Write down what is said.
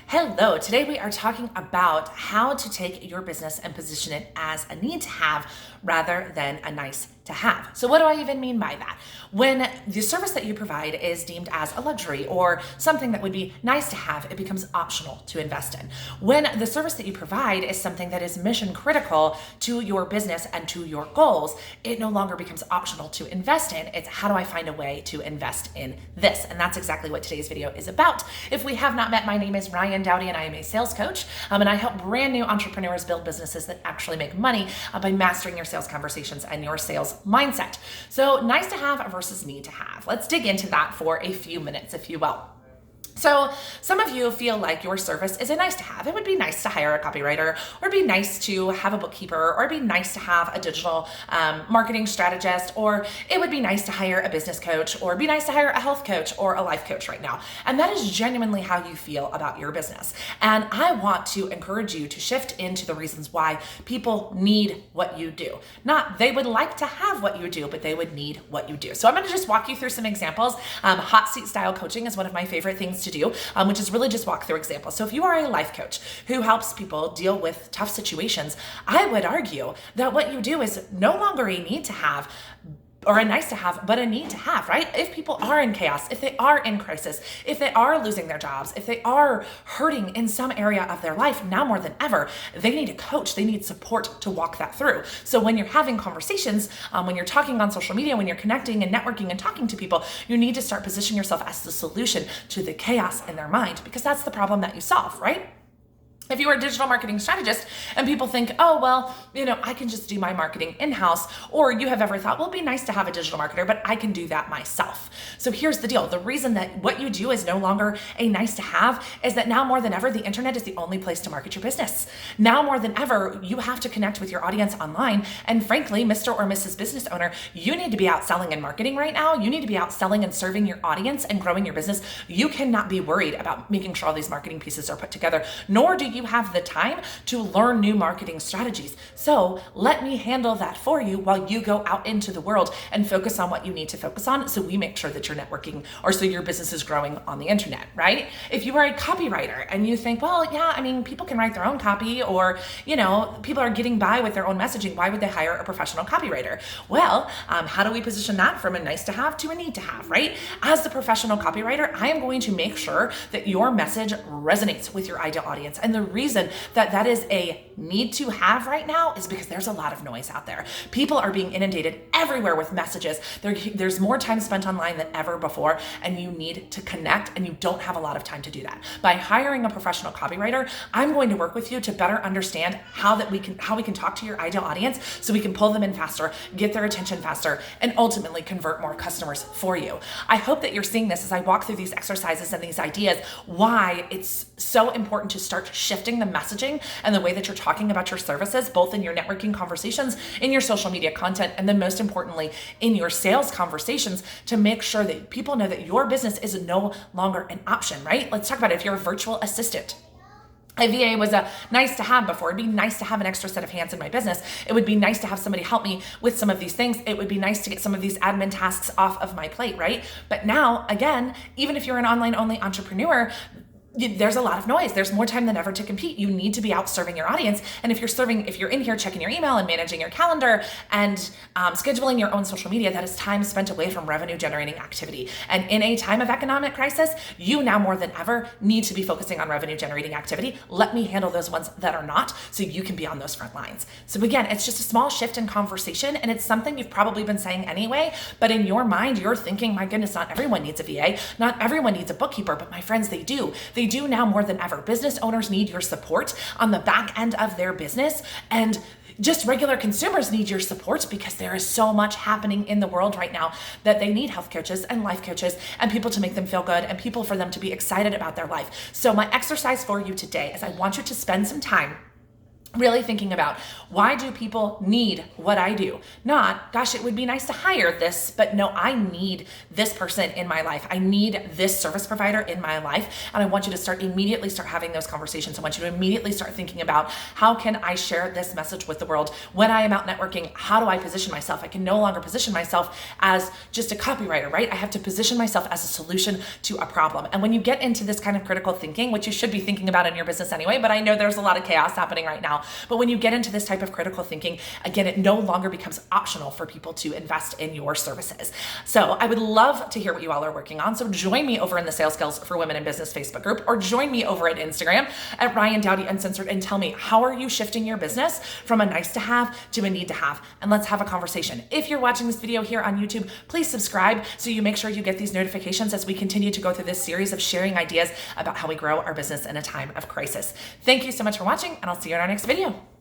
Hello, today we are talking about how to take your business and position it as a need to have rather than a nice to have. So what do I even mean by that? When the service that you provide is deemed as a luxury or something that would be nice to have, it becomes optional to invest in. When the service that you provide is something that is mission critical to your business and to your goals, it no longer becomes optional to invest in. It's how do I find a way to invest in this? And that's exactly what today's video is about. If we have not met, my name is Ryan Dowdy and I am a sales coach, and I help brand new entrepreneurs build businesses that actually make money by mastering your sales conversations and your sales mindset. So nice to have versus need to have. Let's dig into that for a few minutes, if you will. So some of you feel like your service is a nice to have. It would be nice to hire a copywriter, or it'd be nice to have a bookkeeper, or it'd be nice to have a digital marketing strategist, or it would be nice to hire a business coach, or it'd be nice to hire a health coach or a life coach right now. And that is genuinely how you feel about your business. And I want to encourage you to shift into the reasons why people need what you do. Not they would like to have what you do, but they would need what you do. So I'm going to just walk you through some examples. Hot seat style coaching is one of my favorite things to do, which is really just walk through examples. So if you are a life coach who helps people deal with tough situations, I would argue that what you do is no longer a need to have or a nice to have, but a need to have, right? If people are in chaos, if they are in crisis, if they are losing their jobs, if they are hurting in some area of their life, now more than ever, they need a coach, they need support to walk that through. So when you're having conversations, when you're talking on social media, when you're connecting and networking and talking to people, you need to start positioning yourself as the solution to the chaos in their mind, because that's the problem that you solve, right? If you are a digital marketing strategist and people think, oh, well, I can just do my marketing in-house, or you have ever thought, well, it'd be nice to have a digital marketer, but I can do that myself. So here's the deal. The reason that what you do is no longer a nice to have is that now more than ever, the internet is the only place to market your business. Now more than ever, you have to connect with your audience online. And frankly, Mr. or Mrs. Business Owner, you need to be out selling and marketing right now. You need to be out selling and serving your audience and growing your business. You cannot be worried about making sure all these marketing pieces are put together, nor do you have the time to learn new marketing strategies. So let me handle that for you while you go out into the world and focus on what you need to focus on, so we make sure that you're networking, or so your business is growing on the internet, right? If you are a copywriter and you think, well, yeah, people can write their own copy, or, people are getting by with their own messaging, why would they hire a professional copywriter? Well, how do we position that from a nice to have to a need to have, right? As the professional copywriter, I am going to make sure that your message resonates with your ideal audience. And the reason that is a need to have right now is because there's a lot of noise out there. People are being inundated everywhere with messages. There's more time spent online than ever before, and you need to connect, and you don't have a lot of time to do that. By hiring a professional copywriter, I'm going to work with you to better understand how we can talk to your ideal audience, so we can pull them in faster, get their attention faster, and ultimately convert more customers for you. I hope that you're seeing this as I walk through these exercises and these ideas, why it's so important to start shifting the messaging and the way that you're talking about your services, both in your networking conversations, in your social media content, and then most importantly, in your sales conversations, to make sure that people know that your business is no longer an option, right? Let's talk about it. If you're a virtual assistant, a VA was a nice to have before. It'd be nice to have an extra set of hands in my business. It would be nice to have somebody help me with some of these things. It would be nice to get some of these admin tasks off of my plate, right? But now, again, even if you're an online only entrepreneur, there's a lot of noise. There's more time than ever to compete. You need to be out serving your audience. And if you're in here checking your email and managing your calendar and scheduling your own social media, that is time spent away from revenue generating activity. And in a time of economic crisis, you now more than ever need to be focusing on revenue generating activity. Let me handle those ones that are not, so you can be on those front lines. So again, it's just a small shift in conversation, and it's something you've probably been saying anyway, but in your mind, you're thinking, my goodness, not everyone needs a VA. Not everyone needs a bookkeeper, but my friends, they do. They do now more than ever. Business owners need your support on the back end of their business, and just regular consumers need your support, because there is so much happening in the world right now that they need health coaches and life coaches and people to make them feel good and people for them to be excited about their life. So my exercise for you today is I want you to spend some time Really thinking about, why do people need what I do? Not, gosh, it would be nice to hire this, but no, I need this person in my life. I need this service provider in my life. And I want you to immediately start having those conversations. I want you to immediately start thinking about, how can I share this message with the world? When I am out networking, how do I position myself? I can no longer position myself as just a copywriter, right? I have to position myself as a solution to a problem. And when you get into this kind of critical thinking, which you should be thinking about in your business anyway, but I know there's a lot of chaos happening right now. But when you get into this type of critical thinking, again, it no longer becomes optional for people to invest in your services. So I would love to hear what you all are working on. So join me over in the Sales Skills for Women in Business Facebook group, or join me over at Instagram at Ryan Dowdy Uncensored, and tell me, how are you shifting your business from a nice to have to a need to have? And let's have a conversation. If you're watching this video here on YouTube, please subscribe so you make sure you get these notifications as we continue to go through this series of sharing ideas about how we grow our business in a time of crisis. Thank you so much for watching, and I'll see you in our next video.